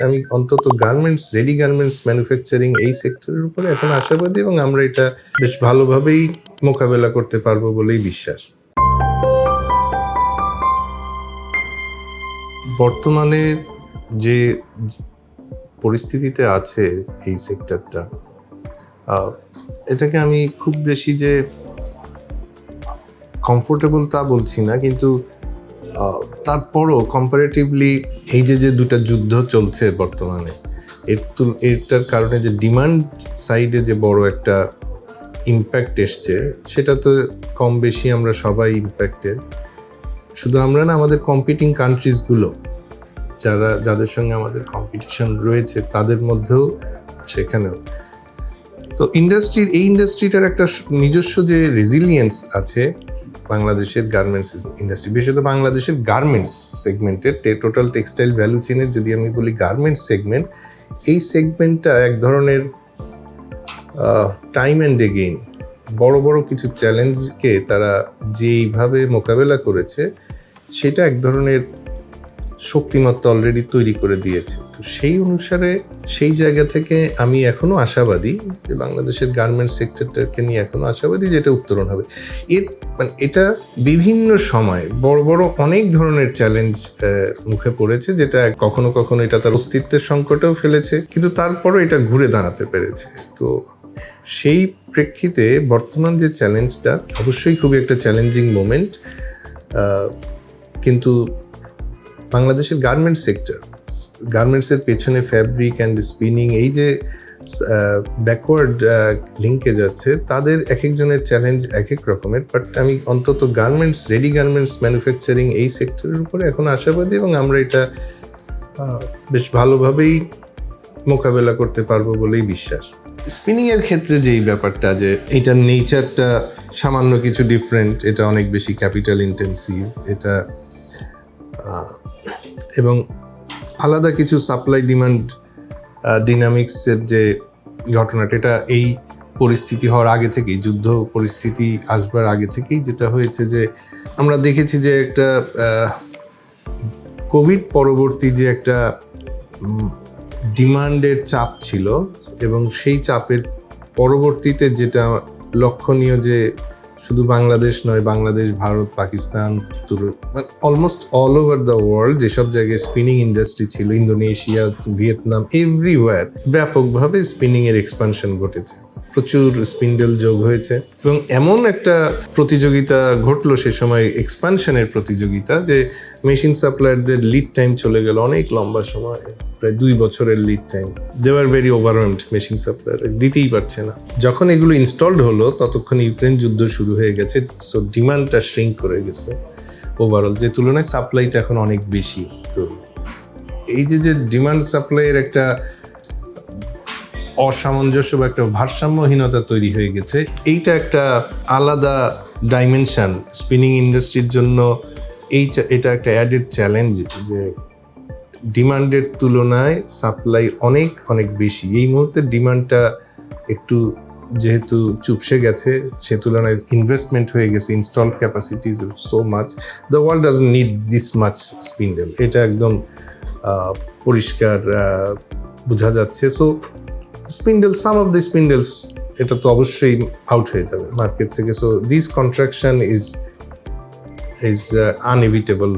আমি অন্তত garments, ready garments manufacturing এই সেক্টরের উপরে এখন আশাবাদী এবং আমরা এটা বেশ ভালোভাবেই মোকাবেলা করতে পারবো বলেই বিশ্বাস। বর্তমানে যে পরিস্থিতিতে আছে এই সেক্টরটা, এটাকে আমি খুব বেশি যে কমফোর্টেবল তা বলছি না, কিন্তু তারপরও কম্পারেটিভলি এই যে দুটা যুদ্ধ চলছে বর্তমানে, এটার কারণে যে ডিমান্ড সাইডে যে বড় একটা ইম্প্যাক্ট এসছে, সেটা তো কম বেশি আমরা সবাই ইম্প্যাক্টেড। শুধু আমরা না, আমাদের কম্পিটিং কান্ট্রিজগুলো যাদের সঙ্গে আমাদের কম্পিটিশন রয়েছে তাদের মধ্যেও, সেখানেও। তো এই ইন্ডাস্ট্রিটার একটা নিজস্ব যে রেজিলিয়েন্স আছে বাংলাদেশের গার্মেন্টস ইন্ডাস্ট্রি, বিশেষত বাংলাদেশের গার্মেন্টস সেগমেন্টের, টোটাল টেক্সটাইল ভ্যালু চেনের যদি আমি বলি গার্মেন্টস সেগমেন্ট, এই সেগমেন্টটা এক ধরনের টাইম অ্যান্ড এগেইন বড় বড় কিছু চ্যালেঞ্জকে তারা যেইভাবে মোকাবেলা করেছে, সেটা এক ধরনের শক্তিমত্তা অলরেডি তৈরি করে দিয়েছে। তো সেই অনুসারে সেই জায়গা থেকে আমি এখনো আশাবাদী যে বাংলাদেশের গার্মেন্টস সেক্টরটাকে নিয়ে এখনো আশাবাদী যে এটা উত্তরণ হবে। এটা বিভিন্ন সময় বড় বড় অনেক ধরনের চ্যালেঞ্জ মুখে পড়েছে, যেটা কখনো কখনো এটা তার অস্তিত্বের সংকটেও ফেলেছে, কিন্তু তারপরও এটা ঘুরে দাঁড়াতে পেরেছে। তো সেই প্রেক্ষিতে বর্তমান যে চ্যালেঞ্জটা অবশ্যই খুবই একটা চ্যালেঞ্জিং মোমেন্ট, কিন্তু বাংলাদেশের গার্মেন্টস সেক্টর, গার্মেন্টসের পেছনে ফ্যাব্রিক অ্যান্ড স্পিনিং, এই যে ব্যাকওয়ার্ড লিঙ্কেজ আছে, তাদের এক একজনের চ্যালেঞ্জ এক এক রকমের। বাট আমি অন্তত রেডি গার্মেন্টস ম্যানুফ্যাকচারিং এই সেক্টরের উপরে এখন আশাবাদী এবং আমরা এটা বেশ ভালোভাবেই মোকাবেলা করতে পারবো বলেই বিশ্বাস। স্পিনিংয়ের ক্ষেত্রে যেই ব্যাপারটা, যে এটার নেচারটা সামান্য কিছু ডিফারেন্ট, এটা অনেক বেশি ক্যাপিটাল ইন্টেন্সিভ, এটা এবং আলাদা কিছু সাপ্লাই ডিমান্ড ডিনামিক্সের যে ঘটনাটা, এটা এই পরিস্থিতি হওয়ার আগে থেকেই, যুদ্ধ পরিস্থিতি আসবার আগে থেকেই যেটা হয়েছে, যে আমরা দেখেছি যে একটা কোভিড পরবর্তী যে একটা ডিমান্ডের চাপ ছিল, এবং সেই চাপের পরবর্তীতে যেটা লক্ষণীয়, যে শুধু বাংলাদেশ নয়, Bangladesh, Bharat, Pakistan, almost all over the world যেসব জায়গায় স্পিনিং ইন্ডাস্ট্রি ছিল, ইন্দোনেশিয়া, ভিয়েতনাম, এভরিওয়্যার ব্যাপকভাবে স্পিনিংয়ের এক্সপানশন ঘটেছে, প্রচুর স্পিন্ডেল যোগ হয়েছে এবং এমন একটা প্রতিযোগিতা ঘটলো সে সময়, এক্সপানশনের প্রতিযোগিতা, যে মেশিন সাপ্লায়ারদের লিড টাইম চলে গেল অনেক লম্বা সময়, প্রায় 2 বছরের lead time. They are very overwhelmed, machine supplier দিতেই পারছে না। যখন এগুলো ইনস্টলড হলো ততক্ষণ ইউক্রেন যুদ্ধ শুরু হয়ে গেছে, সো ডিমান্ডটা শ্রিঙ্ক করে গেছে ওভারঅল, যে তুলনায় সাপ্লাইটা এখন অনেক বেশি। তো এই যে ডিমান্ড সাপ্লাইয়ের একটা অসামঞ্জস্য বা একটা ভারসাম্যহীনতা তৈরি হয়ে গেছে, এইটা একটা আলাদা ডাইমেনশন স্পিনিং ইন্ডাস্ট্রির জন্য। এটা একটা অ্যাডেড চ্যালেঞ্জ, যে ডিমান্ডের তুলনায় সাপ্লাই অনেক অনেক বেশি। এই মুহূর্তে ডিমান্ডটা একটু যেহেতু চুপসে গেছে, সে তুলনায় ইনভেস্টমেন্ট হয়ে গেছে, installed capacities so much, the world doesn't need this much spindle, এটা একদম পরিষ্কার বোঝা যাচ্ছে। So some of the spindles, এটা তো অবশ্যই আউট হয়ে যাবে মার্কেট থেকে। So this contraction is inevitable.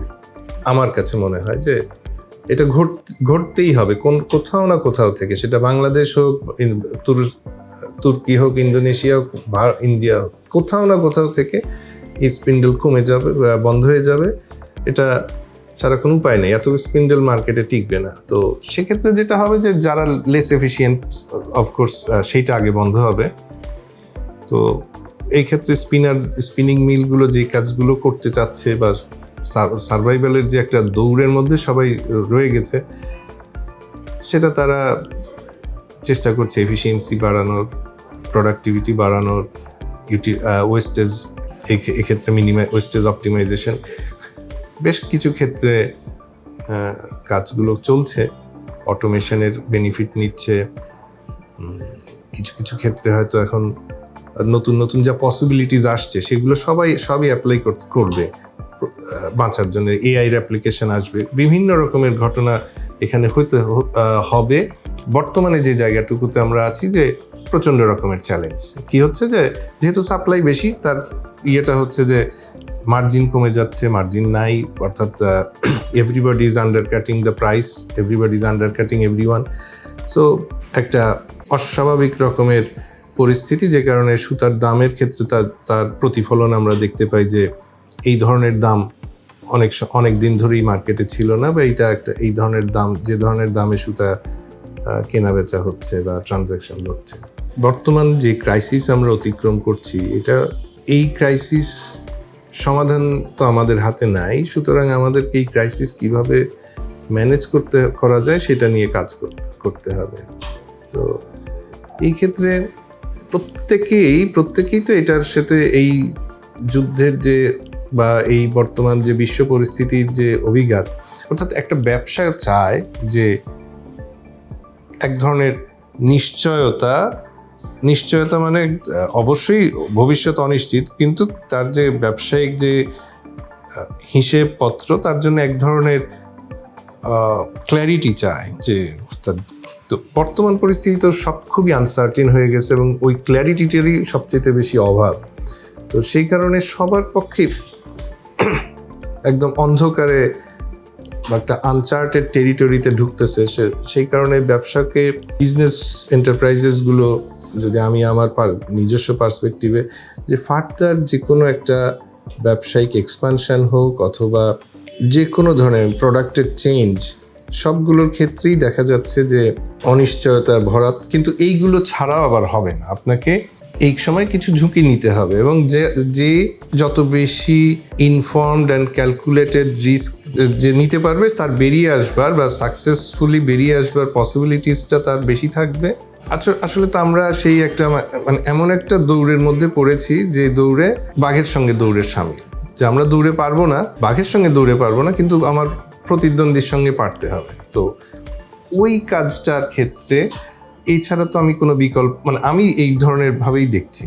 আমার কাছে মনে হয় যে এটা ঘটতেই হবে কোথাও না কোথাও থেকে, সেটা বাংলাদেশ হোক, তুর্কি হোক, ইন্দোনেশিয়া হোক, ইন্ডিয়া হোক, কোথাও না কোথাও থেকে এই স্পিন্ডেল কমে যাবে, বন্ধ হয়ে যাবে। এটা ছাড়া কোনো উপায় নেই, এত স্পিন্ডেল মার্কেটে টিকবে না। তো সেক্ষেত্রে যেটা হবে, যে যারা লেস এফিসিয়েন্ট, অফকোর্স সেইটা আগে বন্ধ হবে। তো এই ক্ষেত্রে স্পিনিং মিলগুলো যে কাজগুলো করতে চাচ্ছে, বা সার্ভাইভালের যে একটা দৌড়ের মধ্যে সবাই রয়ে গেছে, সেটা তারা চেষ্টা করছে এফিসিয়েন্সি বাড়ানোর, প্রোডাক্টিভিটি বাড়ানোর, ওয়েস্টেজ, এক্ষেত্রে ওয়েস্টেজ অপটিমাইজেশন, বেশ কিছু ক্ষেত্রে কাজগুলো চলছে, অটোমেশনের বেনিফিট নিচ্ছে। কিছু কিছু ক্ষেত্রে হয়তো এখন নতুন নতুন যা পসিবিলিটিস আসছে, সেগুলো সবই অ্যাপ্লাই করবে বাঁচার জন্য। এআইয়ের অ্যাপ্লিকেশন আসবে, বিভিন্ন রকমের ঘটনা এখানে হবে। বর্তমানে যে জায়গাটুকুতে আমরা আছি যে প্রচণ্ড রকমের চ্যালেঞ্জ কি হচ্ছে যে যেহেতু সাপ্লাই বেশি, তার ইয়েটা হচ্ছে যে মার্জিন কমে যাচ্ছে, মার্জিন নাই, অর্থাৎ everybody is undercutting the price, everybody is undercutting everyone. So একটা অস্বাভাবিক রকমের পরিস্থিতি, যে কারণে সুতার দামের ক্ষেত্রে তার প্রতিফলন আমরা দেখতে পাই যে এই ধরনের দাম অনেক দিন ধরেই মার্কেটে ছিল না, বা এই ধরনের দাম, যে ধরনের দামে সুতা কেনা বেচা হচ্ছে বা ট্রানজ্যাকশন হচ্ছে। বর্তমান যে ক্রাইসিস আমরা অতিক্রম করছি, এই ক্রাইসিস সমাধান তো আমাদের হাতে নাই, সুতরাং আমাদেরকে এই ক্রাইসিস কিভাবে ম্যানেজ করা যায় সেটা নিয়ে কাজ করতে হবে। তো এই ক্ষেত্রে প্রত্যেকেই তো এটার সাথে এই যুদ্ধের যে বা এই বর্তমান যে বিশ্ব পরিস্থিতির যে অভিঘাত, অর্থাৎ একটা ব্যবসা চায় যে এক ধরনের নিশ্চয়তা মানে অবশ্যই ভবিষ্যৎ অনিশ্চিত, কিন্তু তার যে ব্যবসায়িক যে হিসেবপত্র, তার জন্য এক ধরনের ক্ল্যারিটি চায়। যে তো বর্তমান পরিস্থিতি তো সব খুবই আনসার্টিন হয়ে গেছে এবং ওই ক্ল্যারিটিটারই সবচেয়ে বেশি অভাব। তো সেই কারণে সবার পক্ষে একদম অন্ধকারে বা একটা আনচার্টেড টেরিটরিতে ঢুকতেছে। সেই কারণে ব্যবসাকে, বিজনেস এন্টারপ্রাইজেসগুলো, যদি আমি আমার নিজস্ব পার্সপেক্টিভে, যে ফার্দার যে কোনো একটা ব্যবসায়িক এক্সপানশন হোক অথবা যে কোনো ধরনের প্রোডাক্টের চেঞ্জ, সবগুলোর ক্ষেত্রেই দেখা যাচ্ছে যে অনিশ্চয়তা ভরা। কিন্তু এইগুলো ছাড়াও আবার হবে না, আপনাকে এই সময় কিছু ঝুঁকি নিতে হবে, এবং যে যত বেশি ইনফর্মড অ্যান্ড ক্যালকুলেটেড রিস্ক যে নিতে পারবে, তার বেরিয়ে আসবার বা সাকসেসফুলি বেরিয়ে আসবার পসিবিলিটিসটা তার বেশি থাকবে। আসলে তো আমরা সেই একটা মানে এমন একটা দৌড়ের মধ্যে পড়েছি যে দৌড়ে বাঘের সঙ্গে দৌড়ের সামিল, যে আমরা দৌড়ে পারবো না, বাঘের সঙ্গে দৌড়ে পারবো না, কিন্তু আমার প্রতিদ্বন্দ্বীর সঙ্গে পারতে হবে। তো ওই কাজটার ক্ষেত্রে এছাড়া তো আমি কোনো বিকল্প, মানে আমি এই ধরনের ভাবেই দেখছি।